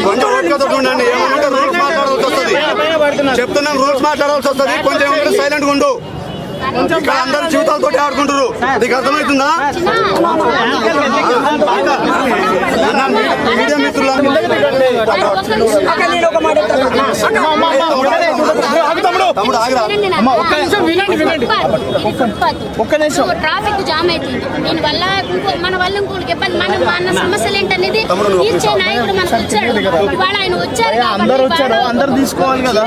కొంచెం ఓపికతో ఉండండి. ఏమంటే రూల్స్ మాట్లాడాల్సి వస్తుంది. చెప్తున్నాం, రూల్స్ మాట్లాడాల్సి వస్తుంది. కొంచెం సైలెంట్ గా ఉండు. ఇక్కడ అందరు జీవితాలతో ఆడుకుంటారు. నీకు అర్థమవుతుందా? మీడియా మిత్రులు ట్రాఫిక్ జామ్ అవుతుంది. దీనివల్ల మన వల్ల ఇంకోటి ఇబ్బంది. మన సమస్యలు ఏంటనేది తీర్చే నాయకుడు మనకు వచ్చాడు. ఇవాళ ఆయన వచ్చారు, అందరూ తీసుకోవాలి కదా.